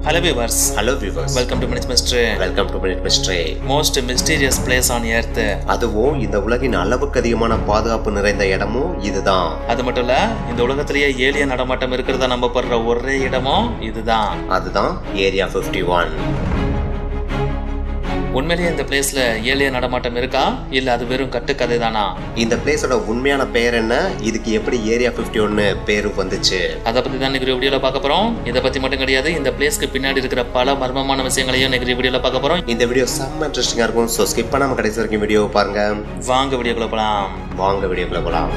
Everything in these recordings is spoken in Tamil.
Hello viewers. Hello viewers. Welcome to Minute Mystery. Welcome to Minute Mystery. Most mysterious place on earth. அதுவும் இந்த உலகின் அளவுக்கு அதிகமான பாதுகாப்பு நிறைந்த இடமும் இதுதான். அது மட்டும் இல்ல, இந்த உலகத்திலேயே ஏலியன் நடமாட்டம் இருக்கிறதா நம்பப்படுற ஒரே இடமும் இதுதான். அதுதான் ஏரியா 51. உண்மையிலேயே இந்த பிளேஸ்ல ஏலியன் நடமாட்டம் இருக்கா இல்ல அது வெறும் கட்டுக்கதை தானா? இந்த பிளேஸோட உண்மையான பெயர் என்ன, இதுக்கு எப்படி ஏரியா 51 பேரு வந்துச்சு, அதை பத்தி தான் இன்னைக்கு வீடியோல பார்க்க போறோம். இதை பத்தி மட்டும் கிடையாது, இந்த பிளேஸ்க்கு பின்னாடி இருக்கிற பல மர்மமான விஷயங்களையும் இன்னைக்கு வீடியோல பார்க்க போறோம். இந்த வீடியோ செம்ம இன்ட்ரெஸ்டிங்கா இருக்கும். சோ ஸ்கிப் பண்ணாம கடைசி வரைக்கும் வீடியோவை பாருங்க. வாங்க வீடியோக்குள்ள போலாம்.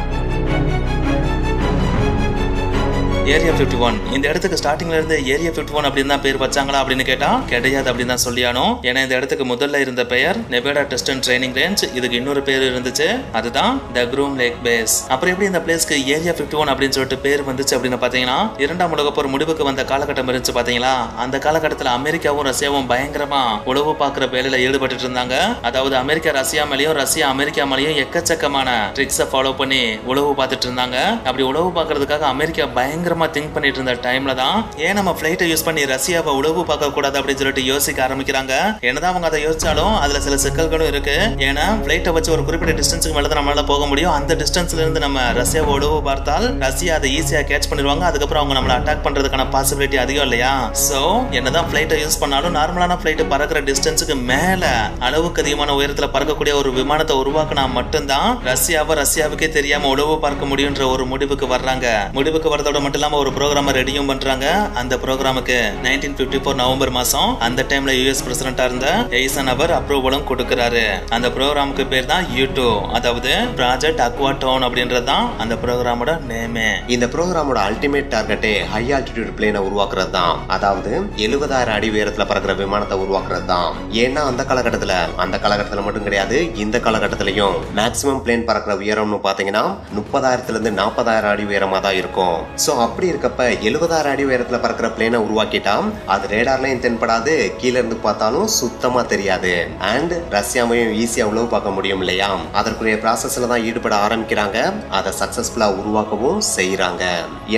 ஏரியா 51 இந்த இடத்துக்கு ஸ்டார்டிங்ல இருந்து ஏரியா 51 அப்படின்னு தான் பேர் வச்சாங்களா அப்படின்னு கேட்டா கிடையாது அப்படின்னு தான் சொல்லியானோம். ஏன்னா இந்த இடத்துக்கு முதல்ல இருந்த பெயர் Nevada test and training range. இதுக்கு இன்னொரு பேர் இருந்துச்சு, அதுதான் த க்ரூம் லேக் பேஸ். அப்புறம் எப்படி இந்த பிளேஸ்க்கு ஏரியா 51 அப்படின்னு சொல்லிட்டு பேர் வந்துச்சு அப்படின்னு பாத்தீங்கன்னா, இரண்டாம் உலகப் போர் முடிவுக்கு வந்த காலகட்டம் இருந்துச்சு பாத்தீங்களா. அந்த காலகட்டத்தில் அமெரிக்காவும் ரஷ்யாவும் பயங்கரமா உளவு பார்க்குற வேலையில ஈடுபட்டு இருந்தாங்க. அதாவது அமெரிக்கா ரஷ்யா மேலேயும் ரஷ்யா அமெரிக்கா மேலேயும் எக்கச்சக்கமான ட்ரிக்ஸை ஃபாலோ பண்ணி உளவு பார்த்துட்டு இருந்தாங்க. அப்படி உளவு பார்க்கறதுக்காக அமெரிக்கா பயங்கரமா திங்க் பண்ணிட்டு இருந்த டைம்ல தான் ஏன் நம்ம ஃபிளைட்டை யூஸ் பண்ணி ரஷ்யாவை உளவு பார்க்க கூடாது அப்படின்னு சொல்லிட்டு யோசிக்க ஆரம்பிக்கிறாங்க. என்னதான் அவங்க அதை யோசிச்சாலும் அதுல சில சிக்கல்களும் இருக்கு. ஏன்னா ஃபிளைட்டை வச்சு ஒரு குறிப்பிட்ட டிஸ்டன்ஸுக்கு மேல தான் நம்மளால போக முடியும். அந்த டிஸ்டன்ஸ்ல இருந்து நம்ம ரஷ்யாவை உளவு பார்த்தால் ரஷ்யா அதை ஈஸியா கேட்ச் பண்ணிடுவாங்க. அதுக்கப்புறம் அவங்க நம்மளை அட்டாக் பண்றதுக்கான பாசிபிலிட்டி அதிகம் இல்லையா. சோ என்னதான் ஃபிளைட்டை யூஸ் பண்ணாலும் நார்மலான ஃபிளைட் பறக்கிற டிஸ்டன்ஸுக்கு மேல அளவுக்கு அதிகமான உயரத்துல பறக்கக்கூடிய ஒரு விமானத்தை உருவாக்கினா மட்டும்தான் ரஷ்யாவுக்கே தெரியாம உளவு பார்க்க முடியுன்ற ஒரு முடிவுக்கு வர்றாங்க. முடிவுக்கு வரதோட மட்டும் இல்லாம ஒரு ப்ரோக்ராம ரெடியும் பண்றாங்க. அந்த ப்ரோக்ராமுக்கு 1954 நவம்பர் மாசம் அந்த டைம்ல யுஎஸ் பிரசிடென்ட்டா இருந்த எய்சனவர் அப்ரூவலும் கொடுக்கிறாரு. அந்த ப்ரோக்ராமுக்கு பேர் தான் U2, அதாவது ப்ராஜெக்ட் அக்வாடோன் அப்படின்றதுதான் அந்த ப்ரோக்ராமோட நேமே. இந்த ப்ரோக்ராமோட அல்டிமேட் டார்கெட்டே ஹை ஆல்டிடியூட் பிளேனை உருவாக்குறது தான். அதாவது 70,000 அடி உயரத்துல பறக்கிற விமானத்தை உருவாக்குறது தான். ஏன்னா அந்த காலகட்டத்துல மட்டும் கிடையாது, இந்த காலகட்டத்திலையும் மேக்ஸிமம் பிளேன் பறக்கிற உயரம்னு பாத்தீங்கன்னா 30,000 இருந்து 40,000 அடி உயரமா தான் இருக்கும். சோ அப்படி இருக்கப்ப 70,000 அடி உயரத்துல பறக்கிற பிளேனை உருவாக்கிட்டா அது ரேடார்லயும் தென்படாது, கீழ இருந்து பார்த்தாலும் சுத்தமா தெரியாது. அண்ட் ரஷ்யாவையும் ஈஸியா உளவு பார்க்க முடியும் இல்லையா. அதற்குரிய ப்ராசஸ்ல தான் ஈடுபட ஆரம்பிக்கிறாங்க. அதை சக்சஸ்ஃபுல்லா உருவாக்கவும் செய்யறாங்க.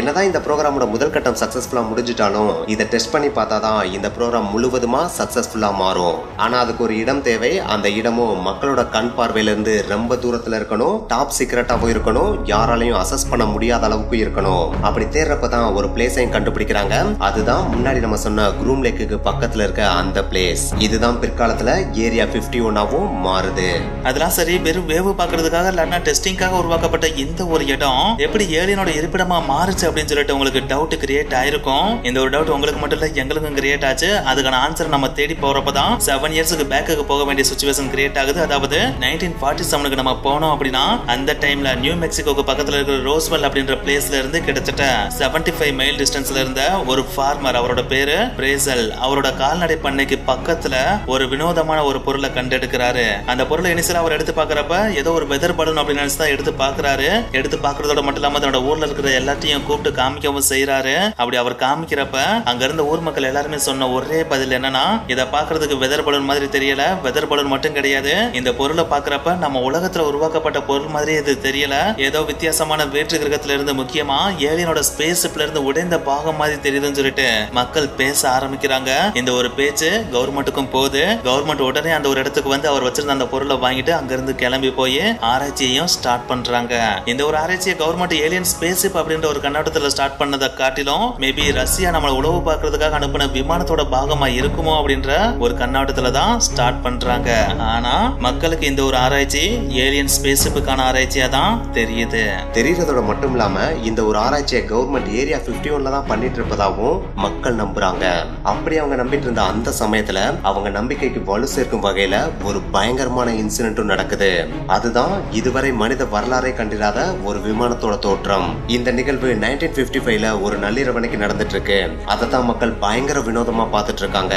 என்னதான் இந்த ப்ரோக்ராமோட முதல் கட்டம் சக்சஸ்ஃபுல்லா முடிஞ்சிட்டாலும் இதை டெஸ்ட் பண்ணி பார்த்தாதான் இந்த ப்ரோக்ராம் முழுவதுமா சக்சஸ்ஃபுல்லா மாறும். ஆனா அதுக்கு ஒரு இடம் தேவை. அந்த இடமும் மக்களோட கண் பார்வையில இருந்து ரொம்ப தூரத்துல இருக்கணும், டாப் சீக்ரெட்டாவும் இருக்கணும், யாராலையும் அசஸ் பண்ண முடியாத அளவுக்கு இருக்கணும். அப்படி தேடுறப்பதான் ஒரு பிளேஸையும் கண்டுபிடிக்கிறாங்க. அதுதான் முன்னாடி நம்ம சொன்ன க்ரூம் லேக்குக்கு பக்கத்துல இருக்க அந்த பிளேஸ். இதுதான் பிற்காலத்துல ஏரியா 51 மாறுது. அதெல்லாம் சரி, வெறும் வேவு பாக்குறதுக்காக இல்லைன்னா டெஸ்டிங்காக உருவாக்கப்பட்ட இந்த ஒரு இடம் எப்படி ஏலியனோட இருப்பிடமா மாறுச்சு அப்படின்னு சொல்லிட்டு உங்களுக்கு டவுட் கிரியேட் ஆயிருக்கும். இந்த ஒரு டவுட் உங்களுக்கு மட்டும் இல்ல, எங்களுக்கும் கிரியேட் ஆச்சு. அதுக்கான ஆன்சர் நம்ம தேடி போறப்பதான் 7 இயர்ஸ்க்கு பேக்கு போக வேண்டிய சிச்சுவேஷன் கிரியேட் ஆகுது. அதாவது 1947 நம்ம போனோம் அப்படின்னா அந்த டைம்ல நியூ மெக்சிகோக்கு பக்கத்துல இருக்கிற ரோஸ்வெல் அப்படின்ற பிளேஸ்ல இருந்து கிட்டத்தட்ட 75 மைல் டிஸ்டன்ஸ்ல இருந்த ஒரு ஃபார்மர், அவரோட பேரு பிரேசல், அவரோட கால்நடை பண்ணைக்கு பக்கத்துல ஒரு வினோதமான ஒரு பொருளை கண்டெடுக்கிறாரு. அந்த பொருளை இனிஷியலா அவர் எடுத்து பாக்குறப்ப ஏதோ ஒரு வெதர் பலூன் அப்படின்னு நினைச்சு தான் எடுத்து பாக்குறாரு. எடுத்து பாக்குறதோட மட்டும் இல்லாம தன்னோட ஊர்ல இருக்கிற எல்லாத்தையும் கூப்பிட்டு காமிக்கவும் செய்யறாரு. அப்படி அவர் காமிக்கிறப்ப அங்க இருந்த ஊர் மக்கள் எல்லாருமே சொன்ன ஒரே பதில் என்னன்னா, இதை பாக்குறதுக்கு வெதர் பலூன் மாதிரி தெரியல, வெதர் பலூன் மட்டும் கிடையாது, இந்த பொருளை பாக்குறப்ப நம்ம உலகத்துல உருவாக்கப்பட்ட பொருள் மாதிரி இது தெரியல, ஏதோ வித்தியாசமான வேற்று கிரகத்துல இருந்து முக்கியமா ஏலியனோட ஸ்பேஸ்ல இருந்து உடைந்த பாகம் மாதிரி தெரியுதுன்னு சொல்லிட்டு மக்கள் பேச ஆரம்பிக்கிறாங்க. இந்த ஒரு பேச்சு கவர்மெண்ட்டுக்கும் போகுது. கவர்மெண்ட் உடனே அந்த ஒரு இடத்துக்கு வந்து அவர் வச்சிருந்த அந்த பொருளை வாங்கிட்டு அங்கிருந்து கிளம்பி போய் ஆராய்ச்சியையும் ஸ்டார்ட் பண்றாங்க. இந்த ஒரு ஆராய்ச்சியை கவர்மெண்ட் ஏலியன் ஸ்பேஸ்ஷிப் அப்படின்ற ஒரு கண்ணோட்டத்துல ஸ்டார்ட் பண்ணதை காட்டிலும் மேபி ரஷ்யா நம்மளை உளவு பார்க்கறதுக்காக அனுப்பின விமானத்தோட பாகமா இருக்குமோ அப்படின்ற ஒரு கண்ணோட்டத்துல தான் ஸ்டார்ட் பண்றாங்க. ஆனா மக்களுக்கு இந்த ஒரு ஆராய்ச்சி ஏலியன் ஸ்பேஸ்ஷிப்புக்கான ஆராய்ச்சியா தான் தெரியுது. தெரியறதோட மட்டும் இல்லாம இந்த ஒரு ஆராய்ச்சியை கவர்மெண்ட் ஏரியா 51 தான் பண்ணிட்டு இருப்பதாகவும் மக்கள் நம்புறாங்க. அப்படி அவங்க நம்பிட்டு இருந்த அந்த சமயத்துல அவங்க நம்பிக்கைக்கு வலு சேர்க்கும் வகையில ஒரு பயங்கரமான இன்சிடென்ட்டும் நடக்குது. அதுதான் இதுவரை மனித வரலாறை கண்டிராத ஒரு விமானத்தோட தோற்றம். இந்த நிகழ்வு 1955 ஒரு நள்ளிரவனைக்கு நடந்துட்டு இருக்கு. அதை தான் மக்கள் பயங்கர வினோதமா பார்த்துட்டு இருக்காங்க.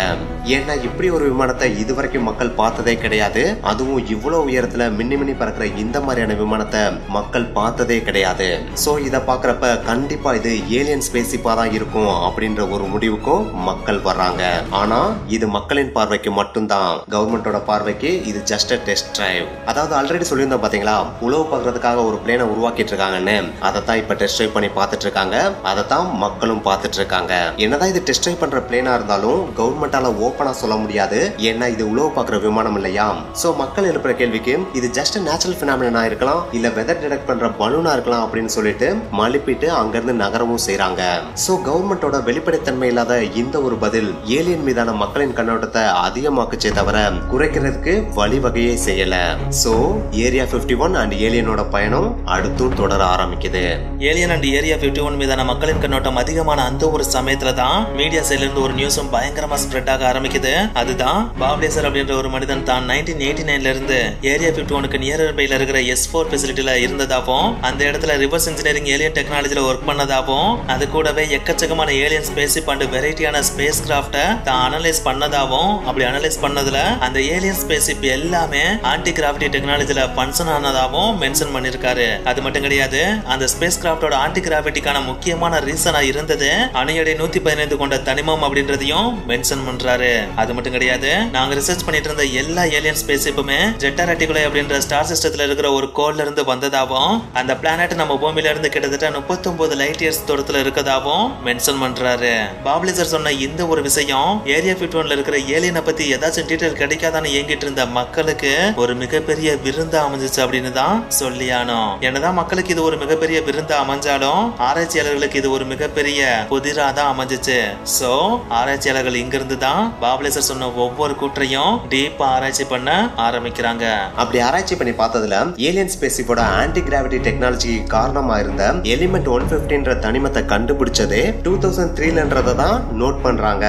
ஏன்னா இப்படி ஒரு விமானத்தை இதுவரைக்கும் மக்கள் பார்த்ததே கிடையாது. அதுவும் இவ்வளவு உயரத்துல மின்னி மின்னி பறக்கிற இந்த மாதிரியான விமானத்தை மக்கள் பார்த்ததே கிடையாது. சோ இத பாக்குறப்ப கண்டிப்பா இது ஏலியன் ஸ்பேஸ்ஷிப்பா தான் இருக்கும் அப்படின்ற ஒரு முடிவுக்கும் மக்கள் வர்றாங்க. ஆனா இது மக்களின் பார்வைக்கு மட்டும்தான், கவர்மெண்டோட பார்வைக்கு இது ஜஸ்ட் a டெஸ்ட் டிரைவ். அதாவது ஆல்ரெடி சொல்லியிருந்தோம் பாத்தீங்களா, உளவு பார்க்கறதுக்காக ஒரு பிளேனை உருவாக்கிட்டு இருக்காங்கன்னு. அதைத்தான் இப்ப டெஸ்ட் டிரைவ் பண்ணி பார்த்துட்டு இருக்காங்க. அதைத்தான் மக்களும் பார்த்துட்டு இருக்காங்க. என்னதான் இது டெஸ்ட் டிரைவ் பண்ற பிளேனா இருந்தாலும் கவர்மெண்டால ஓபனா சொல்ல முடியாது, ஏன்னா இது உளவு பார்க்குற விமானம் இல்லையா. சோ மக்கள் எழுப்புற கேள்விக்கு இது ஜஸ்ட் நேச்சுரல் பினாமினா இருக்கலாம், இல்ல வெதர் டிடெக்ட் பண்ற பலூனா இருக்கலாம் அப்படின்னு சொல்லிட்டு மழுப்பிட்டு அங்கிருந்து நகரவும் செய்றாங்க. சோ கவர்மெண்டோட வெளிப்படைத்தன்மை இல்லாத இந்த ஒரு பதில் ஏலியன் மீதான மக்களின் கண்ணோட்டத்தை அதிகமாக்குச்சே தவிர குறைக்கிறதுக்கு வழிவகையே செய்யல. சோ ஏரியா 51 அண்ட் ஏலியனோட பயணம் அடுத்தும் தொடர ஆரம்பிக்குது. ஏலியன் அண்ட் ஏரியா 51 மீதான மக்களின் கண்ணோட்டம் அதிகமான அந்த ஒரு சமயத்துல தான் மீடியா சைட்ல இருந்து ஒரு நியூஸும் பயங்கரமா ஸ்ப்ரெட் ஆக ஆரம்பிக்குது. அதுதான் பாப் லேசர் அப்படின்ற ஒரு மனிதன் தான் 1989ல இருந்து ஏரியா 51க்கு நியர் பைல இருக்கிற S4 ஃபெசிலிட்டில இருந்ததாவும், அந்த இடத்துல ரிவர்ஸ் இன்ஜினியரிங் ஏலியன் டெக்னாலஜில ஒர்க் பண்ணதாவும், அது கூடவே எக்கச்சக்கமான ஏலியன் ஸ்பேஸ்ஷிப் அண்ட் வெரைட்டியான ஸ்பேஸ் கிராஃப்ட தான் அனலைஸ் பண்ணதாவும், அப்படி அனலைஸ் பண்ணதுல அந்த ஏலியன் ஸ்பேஸ்ஷிப் எல்லாமே ஆன்டி கிராவிட்டி டெக்னாலஜில ஃபங்க்ஷன் ஆனதாவும் மென்ஷன் பண்ணிருக்காரு. அது மட்டும் கிடையாது, அந்த ஸ்பேஸ் கிராஃப்டோட ஆன்டி கிராவிட்டிக்கான முக்கியமான ரீசனா இருந்தது அணுஎடை 115 கொண்ட தனிமம் அப்படின்றதையும் மென்ஷன் பண்றாரு. அது மட்டும் கிடையாது, நாங்க ரிசர்ச் பண்ணிட்டு இருந்த எல்லா ஏலியன் ஸ்பேஸ்ஷிப்புமே ஜெட்டா ரெட்டிகுலை அப்படின்ற ஸ்டார் சிஸ்டத்துல இருக்கிற ஒரு கோல்ல இருந்து வந்ததாவும், அந்த பிளானட் நம்ம பூமியில இருந்து கிட்டத்தட்ட 39 லைட் இயர்ஸ் தூரத்துல இருக்கதாவும் மென்ஷன் பண்றாரு. பாப் லேசர் சொன்ன இந்த ஒரு விஷயம் ஏரியா 51ல இருக்கிற ஏலியனை பத்தி ஏதாச்சும் டீடைல் கிடைக்காதான்னு ஏங்கிட்டு இருந்த மக்களுக்கு ஒரு மிகப்பெரிய விருந்தா அமைஞ்சிச்சு அப்படின்னு தான் சொல்லியானோம். என்னதான் மக்களுக்கு இது ஒரு மிகப்பெரிய விருந்தா அமைஞ்சாலும் ஆராய்ச்சியாளர்களுக்கு இது ஒரு மிகப்பெரிய புதிரா தான் அமைஞ்சிச்சு. சோ ஆராய்ச்சியாளர்கள் இங்கிருந்து தான் பாப் லேசர் சொன்ன ஒவ்வொரு கூற்றையும் டீப்பா ஆராய்ச்சி பண்ண ஆரம்பிக்கிறாங்க. அப்படி ஆராய்ச்சி பண்ணி பார்த்ததுல ஏலியன் ஸ்பேஸ்ஷிப்போட ஆன்டி கிராவிட்டி டெக்னாலஜிக்கு காரணமா இருந்த எலிமெண்ட் 115ன்ற தனிமத்தை கண்டுபிடிச்சதே 2003லன்றத தான் நோட் பண்றாங்க.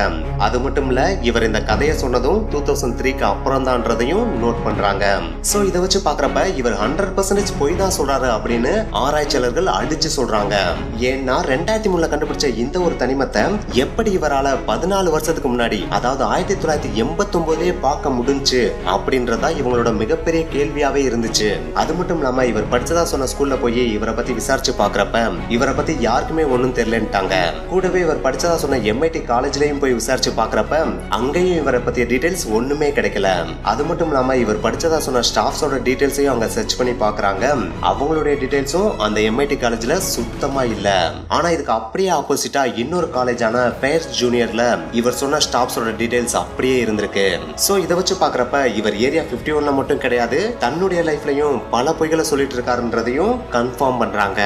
அது மட்டும் இல்ல, இவர் இந்த கதையை சொன்னதும் 2003க்கு அப்புறம் தான்றதையும் நோட் பண்றாங்க. சோ இத வச்சு பாக்குறப்ப இவர் 100% பொய் தான் சொல்றாரு அப்படின்னு ஆராய்ச்சியாளர்கள் அடிச்சு சொல்றாங்க. ஏன்னா 2003ல கண்டுபிடிச்ச இந்த ஒரு தனிமத்தை எப்படி இவரால 14 வருஷத்துக்கு முன்னாடி, அதாவது 1989 பார்க்க முடிஞ்சு அப்படின்றதா இவங்களோட மிகப்பெரிய கேள்வியாவே இருந்துச்சு. அது மட்டும் இல்லாம இவர் படிச்சதா சொன்ன ஸ்கூல்ல போய் இவரை பத்தி விசாரிச்சு பாக்குறப்ப இவரை பத்தி யாருக்குமே ஒண்ணும் தெரியலன்ட்டாங்க. கூடவே இவர் படிச்சதா சொன்ன MIT காலேஜ்லயும் போய் விசாரிச்சு பாக்குறப்ப அங்கேயும் இவரை பத்திய டீடைல்ஸ் ஒண்ணுமே கிடைக்கல. அது மட்டும் இல்லாம இவர் படிச்சதா சொன்ன ஸ்டாஃப்ஸோட டீடைல்ஸையும் அங்க சர்ச் பண்ணி பாக்குறாங்க. அவங்களுடைய டீடைல்ஸும் அந்த MIT காலேஜ்ல சுத்தமா இல்ல. ஆனா இதுக்கு அப்படியே ஆப்போசிட்டா இன்னொரு காலேஜான பேர்ஸ் ஜூனியர்ல இவர் சொன்ன ஸ்டாஃப்ஸோட டீடைல்ஸ் அப்படியே இருந்திருக்கு. சோ இத வச்சு பாக்குறப்ப இவர் ஏரியா 51ல மட்டும் கிடையாது, தன்னுடைய லைஃப்லயும் பல பொய்களை சொல்லிட்டு இருக்காருன்றதையும் கன்ஃபார்ம் பண்றாங்க.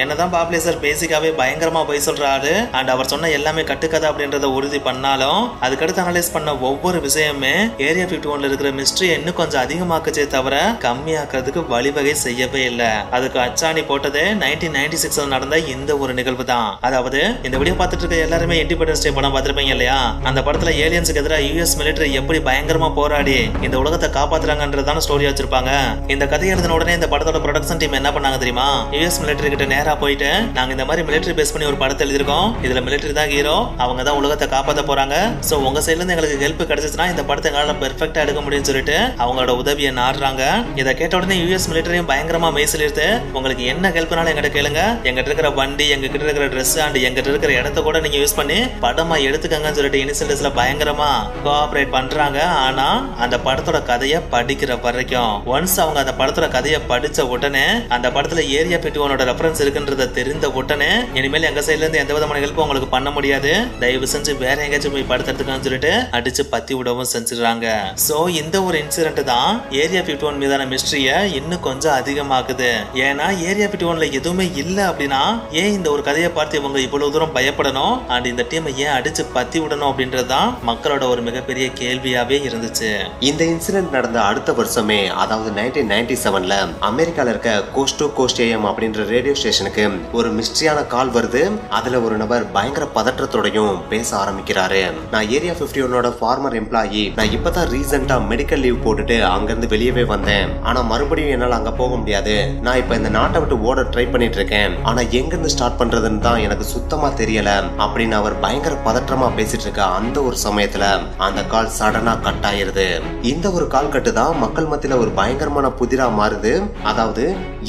என்னதான் பாப் லேசர் பேசிக்காவே பயங்கரமா போய் சொல்றாரு அண்ட் அவர் சொன்ன எல்லாமே கட்டுக்கதை அப்படின்றத உறுதி பண்ணாலும் அதுக்கடுத்து அனலைஸ் பண்ண ஒவ்வொரு விஷயமே ஏரியா 51ல இருக்கிற மிஸ்ட்ரியை இன்னும் கொஞ்சம் அதிகமாக்குச்சே தவிர கம்மியாக்குறதுக்கு வழிவகை செய்யவே இல்ல. அதுக்கு அச்சாணி போட்டதே 1996ல நடந்த இந்த ஒரு நிகழ்வு தான். அதாவது இந்த வீடியோ பார்த்துட்டு இருக்க எல்லாருமே இண்டிபெண்டன்ஸ் டே படம் பார்த்திருப்பீங்க இல்லையா? அந்த படத்துல ஏலியன்ஸுக்கு எதிராக US மிலிட்டரி எப்படி பயங்கரமா போராடி இந்த உலகத்தை காப்பாத்துறாங்கன்றதான ஸ்டோரி வச்சிருப்பாங்க. இந்த கதை எழுதின உடனே இந்த படத்தோட ப்ரொடக்ஷன் டீம் என்ன பண்ணாங்க தெரியுமா? US மிலிட்டரி கிட்ட நேரா போயிட்டு நாங்க இந்த மாதிரி மிலிட்டரி பேஸ் பண்ணி ஒரு படத்தை எழுதிருக்கோம், இதுல மிலிட்டரி தான் ஹீரோ, அவங்க தான் உலகத்தை காப்பாத்த போறாங்க. சோ உங்க சைடுல இருந்து எங்களுக்கு ஹெல்ப் கிடைச்சிச்சுன்னா இந்த படத்தை எங்களால பெர்ஃபெக்ட்டா எடுக்க முடியும்னு சொல்லிட்டு அவங்களோட உதவியை நாடுறாங்க. இதை கேட்ட உடனே US மிலிட்டரியும் பயங்கரமா மெய்சிலிருது, உங்களுக்கு என்ன ஹெல்ப்னாலும் எங்கிட்ட கேளுங்க, எங்கிட்ட இருக்கிற வண்டி, எங்ககிட்ட இருக்கிற ட்ரெஸ் அண்ட் எங்கிட்ட இருக்கிற இடத்த கூட நீங்க யூஸ் பண்ணி படமா எடுத்துக்கங்கன்னு சொல்லிட்டு இனிஷியல் டேஸ்ல பயங்கரமா கோஆபரேட் பண்றாங்க. ஆனா அந்த படத்தோட கதையை படிக்கிற வரைக்கும் ஒன்ஸ் அவங்க அந்த படத்தோட கதையை படிச்ச உடனே அந்த படத்துல ஏரியா 51ஓட ரெஃபரன்ஸ் இருக்குன்றத தெரிந்த உடனே இனிமேல் எங்க சைடுல இருந்து எந்த விதமான ஹெல்ப்பும் உங்களுக்கு பண்ண முடியாது, தயவு செஞ்சு வேற எங்கேயாச்சும் போய் படத்தை எடுத்துக்கன்னு சொல்லிட்டு அடிச்சு பத்தி விடவும் செஞ்சிடறாங்க. சோ இந்த ஒரு இன்சிடென்ட் தான் ஏரியா 51 மீதான மிஸ்ட்ரிய இன்னும் கொஞ்சம் அதிகமாக்குது. ஏன்னா ஏரியா 51ல எதுவுமே இல்ல அப்படின்னா ஏன் இந்த ஒரு கதையை பார்த்து இவங்க இவ்வளவு தூரம் பயப்படணும் அண்ட் இந்த டீமை ஏன் அடிச்சு பத்தி விடணும் அப்படின்றதுதான் மக்களோட ஒரு மிகப்பெரிய கேள்வியாவே இருந்துச்சு. இந்த இன்சிடென்ட் நடந்த அடுத்த வருஷமே, அதாவது 1997ல அமெரிக்கால இருக்க கோஸ்ட் டு கோஸ்ட் AM அப்படின்ற ரேடியோ ஸ்டேஷனுக்கு ஒரு மிஸ்ட்ரியான கால் வருது. அதுல ஒரு நபர் பயங்கர பதற்றத்தோடையும் பேச ஆரம்பிக்கிறாரு. நான் ஏரியா 51ஓட ஃபார்மர் எம்ப்ளாயி, நான் இப்பதான் ரீசெண்டா மெடிக்கல் லீவ் போட்டுட்டு அங்கிருந்து வெளியவே வந்தேன். ஆனா மறுபடியும் என்னால அங்க போக முடியாது. நான் இப்ப இந்த நாட்டை விட்டு ஓட ட்ரை பண்ணிட்டு இருக்கேன். ஆனா எங்க இருந்து ஸ்டார்ட் பண்றதுன்னு தான் எனக்கு சுத்தமா தெரியல அப்படின்னு அவர் பயங்கர பதற்றமா பேசிட்டு இருக்க அந்த ஒரு சமயத்துல சமயத்துல அந்த கால் சடனா கட் ஆயிருது. இந்த ஒரு கால் கட்டு தான் மக்கள் மத்தியில ஒரு பயங்கரமான புதிரா மாறுது. அதாவது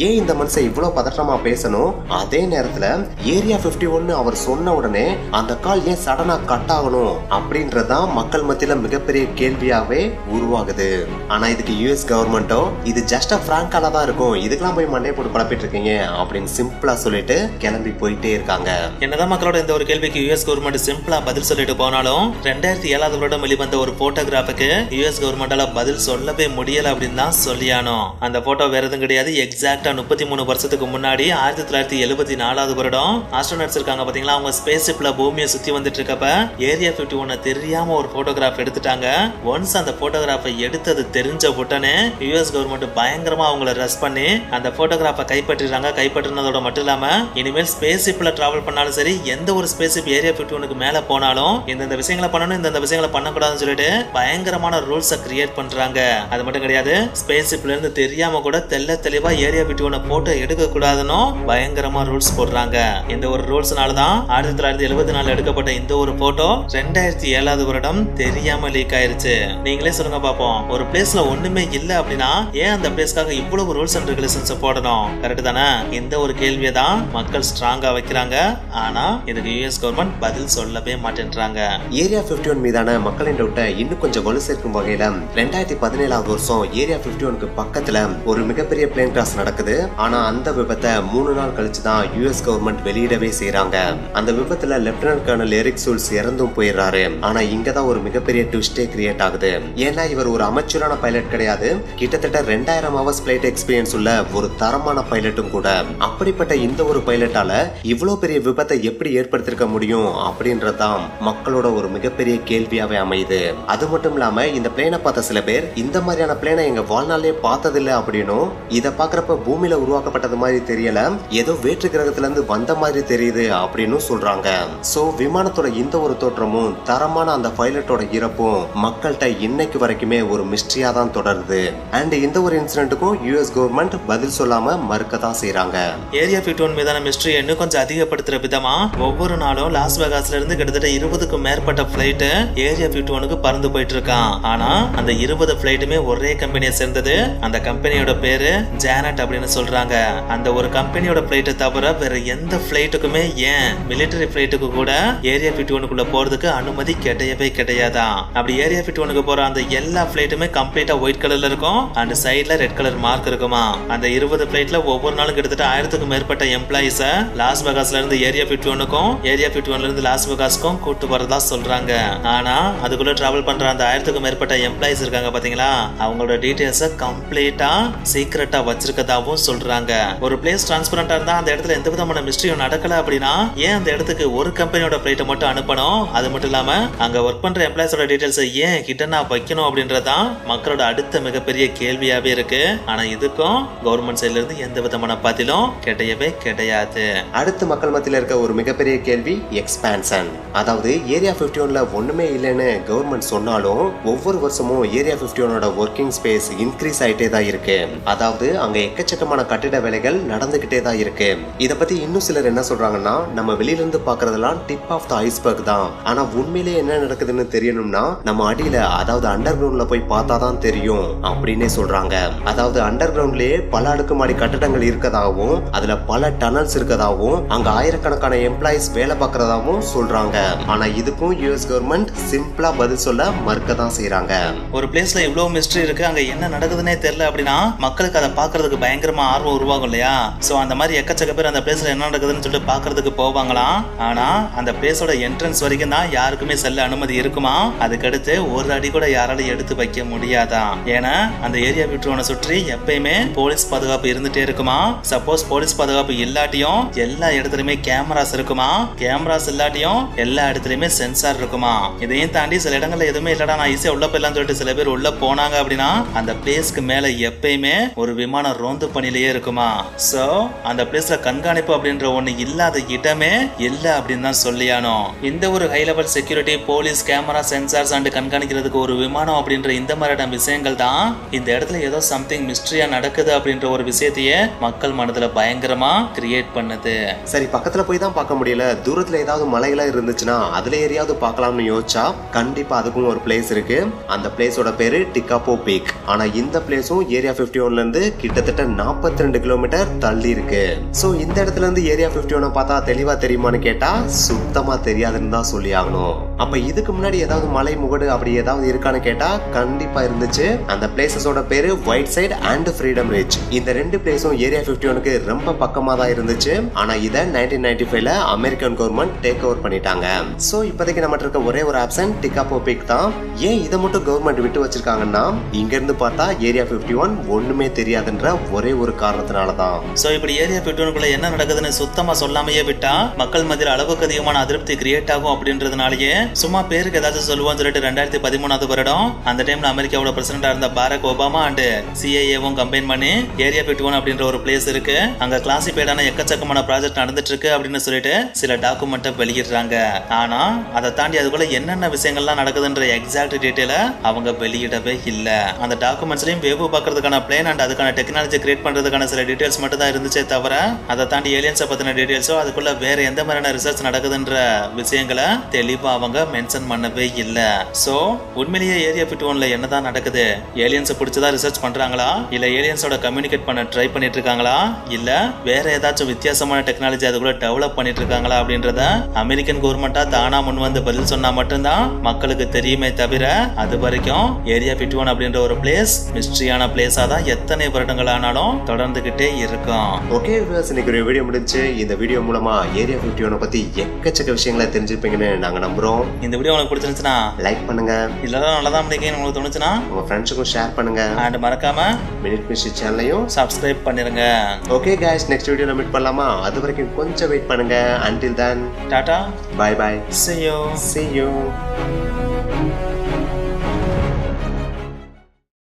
ஏன் இந்த மனுஷன் இவ்வளவு பதற்றமா பேசணும், அதே நேரத்துல ஏரியா 51 அவர் சொன்ன உடனே அந்த கால் ஏன் சடனா கட் ஆகணும் அப்படின்றதான் மக்கள் மத்தியில மிகப்பெரிய கேள்வியாவே உருவாகுது. ஆனா இதுக்கு யுஎஸ் கவர்மெண்டோ இது ஜஸ்ட் பிராங்க் காலா தான் இருக்கும், இதுக்கெல்லாம் போய் மண்டையை போட்டு குழப்பிட்டு இருக்கீங்க அப்படின்னு சிம்பிளா சொல்லிட்டு கிளம்பி போயிட்டே இருக்காங்க. என்னதான் மக்களோட இந்த ஒரு கேள்விக்கு யுஎஸ் கவர்மெண்ட் சிம்பிளா பதில் சொல்லிட்டு போனாலும் 2007 வருடம் வெளிவந்த ஒரு போட்டோகிராஃபுக்கு யுஎஸ் கவர்மெண்டால பதில் சொல்லவே முடியல அப்படின்னு தான் சொல்லியானோம். அந்த போட்டோ வேற எதுவும் கிடையாது. எக்ஸாக்டா 33 வருஷத்துக்கு முன்னாடி 1974 வருடம் ஆஸ்ட்ரோனட்ஸ் இருக்காங்க பாத்தீங்களா, அவங்க ஸ்பேஸ் ஷிப்ல பூமியை சுத்தி வந்துட்டு இருக்கப்ப ஏரியா 51 தெரியாம ஒரு போட்டோகிராஃப் எடுத்துட்டாங்க. ஒன்ஸ் அந்த போட்டோகிராஃபை எடுத்தது தெரிஞ்ச உடனே யுஎஸ் கவர்மெண்ட் பயங்கரமா அவங்கள ரெஸ்ட் பண்ணி அந்த போட்டோகிராஃபை கைப்பற்றிடுறாங்க. கைப்பற்றினதோட மட்டும் இல்லாம இனிமேல் ஸ்பேஸ் ஷிப்ல டிராவல் பண்ணாலும் சரி, எந்த ஒரு ஸ்பேஸ் ஷிப் ஏரியா 51க்கு மேல போனாலும் இந்த விஷயங்களை பண்ணணும், இந்த விஷயங்களை பண்ணக்கூடாதுன்னு சொல்லிட்டு பயங்கரமான ரூல்ஸை கிரியேட் பண்றாங்க. அது மட்டும் கிடையாது, ஸ்பேஸ் ஷிப்ல இருந்து தெரியாம கூட தெல்ல தெளிவா ஏரியா 51 போட்டோ எடுக்க கூடாதுன்னு பயங்கரமா ரூல்ஸ் போடுறாங்க. இந்த ஒரு ரூல்ஸ்னால தான் 1974 எடுக்கப்பட்ட இந்த ஒரு போட்டோ 2007 வருடம் தெரியாம லீக் ஆயிருச்சு. நீங்களே சொல்லுங்க பாப்போம், ஒரு பிளேஸ்ல ஒண்ணுமே இல்ல அப்படின்னா ஏன் அந்த பிளேஸ்க்காக இவ்வளவு ரூல்ஸ் அண்ட் ரெகுலேஷன்ஸ் போடணும்? கரெக்ட் தானே? இந்த ஒரு கேள்வியை தான் மக்கள் ஸ்ட்ராங்கா வைக்கிறாங்க. ஆனா இதுக்கு யுஎஸ் கவர்மெண்ட் பதில் சொல்லவே மாட்டேன்றாங்க. ஏரியா 51 மீதான மக்களின் டவுட்டை இன்னும் கொஞ்சம் கொலு சேர்க்கும் வகையில 2017 வருஷம் ஏரியா 51க்கு பக்கத்துல ஒரு மிகப்பெரிய பிளேன் கிராஸ் நடக்குது. ஆனா அந்த விபத்தை 3 நாள் கழிச்சு தான் யுஎஸ் கவர்மெண்ட் வெளியிடவே செய்யறாங்க. அந்த விபத்துல லெப்டினன்ட் கர்னல் எரிக் சூல்ஸ் இறந்தும் போயிடுறாரு. ஆனா இங்கதான் ஒரு மிகப்பெரிய ட்விஸ்டே கிரியேட் ஆகுது. ஏன்னா இவர் ஒரு அமைச்சரான பைலட் கிடையாது, கிட்டத்தட்ட 2000 ஹவர்ஸ் பிளைட் எக்ஸ்பீரியன்ஸ் உள்ள ஒரு தரமான பைலட்டும் கூட. அப்படிப்பட்ட இந்த ஒரு பைலட்டால இவ்வளவு பெரிய விபத்தை எப்படி ஏற்படுத்திருக்க முடியும் அப்படின்றதான் மக்களோட ஒரு மிகப்பெரிய கேள்வியாவே அமையுது. அது மட்டும் இல்லாம இந்த பிளேனை பார்த்த சில பேர் இந்த மாதிரியான பிளேனை எங்க வாழ்நாளே பார்த்ததில்லை அப்படின்னும், இதை பாக்குறப்ப பூமியில உருவாக்கப்பட்டது மாதிரி தெரியல, ஏதோ வேற்று கிரகத்துல இருந்து வந்த மாதிரி தெரியுது அப்படின்னு சொல்றாங்க. சோ விமானத்தோட இந்த ஒரு தோற்றமும் தரமான அந்த பைலட்டோட இறப்பும் மக்கள்கிட்ட இன்னைக்கு வரைக்குமே ஒரு மிஸ்ட்ரியா தான் தொடருது. அண்ட் இந்த ஒரு இன்சிடென்ட்டுக்கும் யுஎஸ் கவர்மெண்ட் பதில் சொல்லாம மறுக்க தான் செய்யறாங்க. ஏரியா 51 மீதான மிஸ்ட்ரி இன்னும் கொஞ்சம் அதிகப்படுத்துற விதமா ஒவ்வொரு நாளும் லாஸ் வேகாஸ்ல இருந்து கிட்டத்தட்ட 20க்கும் மேற்பட்ட பிளைட் ஏரியா 51க்கு பறந்து போயிட்டு இருக்கான். ஆனா அந்த 20 பிளைட்டுமே ஒரே கம்பெனியை சேர்ந்தது. அந்த கம்பெனியோட பேரு ஜானட் அப்படின்னு சொல்றாங்க. அந்த ஒரு கம்பெனியோட பிளைட்டை தவிர வேற எந்த பிளைட்டுக்குமே, ஏன் மிலிட்டரி பிளைட்டுக்கு கூட ஏரியா 51க்குள்ள போறதுக்கு அனுமதி கிடையவே கிடையாதான். அப்படி ஏரியா 51க்கு போற அந்த எல்லா பிளைட்டுமே கம்ப்ளீட்டா ஒயிட் கலர்ல இருக்கும். அந்த சைடுல ரெட் கலர் மார்க் இருக்குமா. அந்த 20 பிளைட்ல ஒவ்வொரு நாளும் கிட்டத்தட்ட 1000க்கும் மேற்பட்ட எம்ப்ளாயிஸ லாஸ் வேகாஸ்ல இருந்து ஏரியா 51க்கும் ஏரியா 51ல இருந்து லாஸ் வேகாஸ்க்கும் கூட்டு வரதா சொல்றாங்க. ஆனா அதுக்குள்ள டிராவல் பண்ற அந்த 1000க்கும் மேற்பட்ட எம்ப்ளாயிஸ் இருக்காங்க பாத்தீங்களா, அவங்களோட டீடைல்ஸ கம்ப்ளீட்டா சீக்ரெட்டா வச்சிருக்கதாவும் சொல்றாங்க. ஒரு பிளேஸ் டிரான்ஸ்பரண்டா இருந்தா அந்த இடத்துல எந்த விதமான மிஸ்ட்ரியும் நடக்கல அப்படின்னா ஏன் அந்த இடத்துக்கு ஒரு கம்பெனியோட பிளைட்டை மட்டும் அனுப்பணும்? அது மட்டும் இல்லாம அங்க ஒர்க் பண்ற எம்ப்ளாயிஸோட டீடைல்ஸ் ஏன் ஹிடனா வைக்கணும் அப்படின்றதான் மக்களோட அடுத்த மிகப்பெரிய கேள்வியாவே இருக்கு. ஆனா இதுக்கும் கவர்மெண்ட் சைட்ல இருந்து எந்த விதமான பதிலும் கிடையவே கிடையாது. அடுத்து மக்கள் மத்தியில இருக்க ஒரு மிகப்பெரிய கேள்வி எக்ஸ்பான்ஷன். அதாவது ஏரியா 51ல ஒண்ணுமே இல்லைன்னு கவர்மெண்ட் சொன்னாலும் ஒவ்வொரு வருஷமும் ஏரியா 51ஓட ஒர்க்கிங் ஸ்பேஸ் இன்க்ரீஸ் ஆயிட்டே தான் இருக்கு. அதாவது அங்க எக்கச்சக்கமான கட்டிட வேலைகள் நடந்துகிட்டே தான் இருக்கு. இத பத்தி இன்னும் சிலர் என்ன சொல்றாங்கன்னா, நம்ம வெளியில இருந்து பாக்குறதெல்லாம் டிப் ஆஃப் த ஐஸ்பர்க் தான், ஆனா உண்மையிலேயே என்ன நடக்குதுன்னு தெரியணும்னா நம்ம அடியில, அதாவது அண்டர் கிரவுண்ட்ல போய் பார்த்தாதான் தெரியும் அப்படின்னே சொல்றாங்க. அதாவது அண்டர் கிரவுண்ட்லயே பல அடுக்குமாடி கட்டடங்கள் இருக்கதாகவும் அதுல பல டனல்ஸ் இருக்கதாகவும் அங்க ஆயிரக்கணக்கான எம்ப்ளாயிஸ் வேலை பார்க்கறதாவும் சொல்றாங்க. ஆனா இதுக்கும் யுஎஸ் கவர்மெண்ட் சிம்பிளா பதில் சொல்ல மறுக்க தான் செய்யறாங்க. ஒரு பிளேஸ்ல இவ்வளவு மிஸ்ட்ரி இருக்கு, அங்க என்ன நடக்குதுன்னே தெரியல அப்படின்னா மக்களுக்கு அதை பாக்குறதுக்கு பயங்கரமா ஆர்வம் உருவாகும் இல்லையா? சோ அந்த மாதிரி எக்கச்சக்க பேர் அந்த பிளேஸ்ல என்ன நடக்குதுன்னு சொல்லிட்டு பாக்குறதுக்கு போவாங்களாம். ஆனா அந்த பிளேஸோட என்ட்ரன்ஸ் வரைக்கும் தான் யாருக்குமே செல்ல அனுமதி இருக்குமா. அதுக்கடுத்து ஒரு அடி கூட யாராலும் எடுத்து வைக்க முடியாதான். ஏன்னா அந்த ஏரியா 51 சுற்றி எப்பயுமே போலீஸ் பாதுகாப்பு இருந்துட்டே இருக்குமா. சப்போஸ் போலீஸ் பாதுகாப்பு இல்லாட்டியும் எல்லா இடத்துலயுமே கேமராஸ் இருக்குமா. கேமராஸ் இல்லாட்டியும் எல்லா இடத்துலயுமே சென்சார் இருக்குமா. இதையும் தாண்டி சில இடங்கள்ல எதுவுமே இல்லடா நான் ஈஸியா உள்ள போயிடலாம் சொல்லிட்டு சில பேர் உள்ள போனாங்க அப்படின்னா அந்த பிளேஸ்க்கு மேல எப்பயுமே ஒரு விமானம் ரோந்து பணியிலேயே இருக்குமா. சோ அந்த பிளேஸ்ல கண்காணிப்பு அப்படின்ற ஒண்ணு இல்லாத இடமே இல்ல அப்படின்னு தான் சொல்லியானோ. இந்த ஒரு high level security, police, camera, sensors and கண்காணிக்கிறதுக்கு ஒரு விமானம் அப்படின்ற இந்த மாதிரியான விஷயங்கள் தான் இந்த இடத்துல ஏதோ சம்திங் மிஸ்ட்ரியா நடக்குது அப்படின்ற ஒரு விஷயத்தையே மக்கள் மனதுல பயங்கரமா கிரியேட் பண்ணுது. சரி, பக்கத்துல போய் தான் பார்க்க முடியல, தூரத்துல ஏதாவது மலைகளா இருந்துச்சுன்னா அதுல ஏறியாவது பார்க்கலாம்னு யோசிச்சா நினைச்சா கண்டிப்பா அதுக்கும் ஒரு பிளேஸ் இருக்கு. அந்த பிளேஸோட பேரு டிகாப்போ பீக். ஆனா இந்த பிளேஸும் ஏரியா 51ல இருந்து கிட்டத்தட்ட 42 கிலோமீட்டர் தள்ளி இருக்கு. சோ இந்த இடத்துல இருந்து ஏரியா 51 பார்த்தா தெளிவா தெரியுமான்னு கேட்டா சுத்தமா தெரியாதுன்னு தான் சொல்லி ஆகணும். அப்ப இதுக்கு முன்னாடி ஏதாவது மலை முகடு அப்படி ஏதாவது இருக்கான்னு கேட்டா கண்டிப்பா இருந்துச்சு. அந்த பிளேசஸோட பேரு white side and freedom ridge. இந்த ரெண்டு பிளேஸும் ஏரியா 51க்கு ரொம்ப பக்கமா தான் இருந்துச்சு. ஆனா இத 1995ல அமெரிக்கன் கவர்மெண்ட் டேக் ஓவர் பண்ணிட்டாங்க. சோ இப்போதைக்கு நம்ம இருக்க ஒரே ஒரு ஆப்ஷன் டிகாப்போ பீக் தான். ஏன் இதை மட்டும் கவர்மெண்ட் விட்டு வச்சிருக்காங்கன்னா இங்க இருந்து பார்த்தா ஏரியா 51 ஒண்ணுமே தெரியாதுன்ற ஒரே ஒரு காரணத்தினால தான். சோ இப்படி ஏரியா 51க்குள்ள என்ன நடக்குதுன்னு சுத்தமா சொல்லாமையே விட்டா மக்கள் மத்தியில் அளவுக்கு அதிகமான அதிருப்தி கிரியேட் ஆகும் அப்படின்றதுனாலயே சும்மா பேருக்கு ஏதாச்சும் சொல்லுவோம்னு சொல்லிட்டு 2013 வருடம் அந்த டைம்ல அமெரிக்காவோட பிரசிடண்டா இருந்த பாரக் ஒபாமா அண்ட் சிஐஏவும் கம்பைன் பண்ணி ஏரியா 51 அப்படின்ற ஒரு பிளேஸ் இருக்கு, அங்க கிளாசிஃபைடான எக்கச்சக்கமான ப்ராஜெக்ட் நடந்துட்டு இருக்கு அப்படின்னு சொல்லிட்டு சில டாக்குமெண்ட்டை வெளியிடுறாங்க. ஆனா அதை தாண்டி அதுக்குள்ள என்னென்ன விஷயங்கள்லாம் நடக்குதுன்ற எக்ஸாக்ட் டீடைல அவங்க வெளியிடவே இல்ல. அந்த டாக்குமெண்ட்ஸ்லயும் வேவு பார்க்கறதுக்கான பிளான் அண்ட் அதுக்கான டெக்னாலஜி கிரியேட் பண்றதுக்கான சில டீடைல்ஸ் மட்டும் தான் இருந்துச்சே தவிர அதை தாண்டி ஏலியன்ஸை பத்தின டீடைல்ஸோ அதுக்குள்ள வேற எந்த மாதிரியான ரிசர்ச் நடக்குதுன்ற விஷயங்களை தெளிவா அவங்க மென்ஷன் பண்ணவே இல்ல. சோ உண்மையிலேயே ஏரியா 51ல என்னதான் நடக்குது? ஏலியன்ஸை பிடிச்சதா ரிசர்ச் பண்றாங்களா, இல்ல ஏலியன்ஸோட கம்யூனிகேட் பண்ண ட்ரை பண்ணிட்டு இருக்காங்களா, இல்ல வேற ஏதாச்சும் வித்தியாசமான டெக்னாலஜி அதுக்குள்ள டெவலப் பண்ணிட்டு இருக்காங்களா அப்படின்றத அமெரிக்கன் கவர்மெண்டா தானா முன் வந்து பதில் சொன்னா மட்டும்தான் மக்களுக்கு தெரியுமே தவிர அது வரைக்கும் ஏரியா 51 அப்படின்ற ஒரு பிளேஸ் மிஸ்ட்ரியான பிளேஸா தான் எத்தனை வருடங்கள் ஆனாலும் தொடர்ந்துகிட்டே இருக்கும். ஓகே வியூவர்ஸ், இன்னைக்கு ஒரு வீடியோ முடிஞ்சு. இந்த வீடியோ மூலமா ஏரியா 51 பத்தி எக்கச்சக்க விஷயங்களை தெரிஞ்சிருப்பீங்கன்னு நாங்க நம்புறோம். இந்த வீடியோ உங்களுக்கு பிடிச்சிருந்துச்சுன்னா லைக் பண்ணுங்க, இல்லதான் நல்லதான் பிடிக்குன்னு உங்களுக்கு தோணுச்சுன்னா உங்க ஃப்ரெண்ட்ஸுக்கும் ஷேர் பண்ணுங்க அண்ட் மறக்காம மினிட் மிஸ்ட்ரி சேனலையும் சப்ஸ்கிரைப் பண்ணிருங்க. ஓகே गाइस, நெக்ஸ்ட் வீடியோல மீட் பண்ணலாமா? அது வரைக்கும் கொஞ்சம் வெயிட் பண்ணுங்க. until then Tata, bye bye, see you. see you.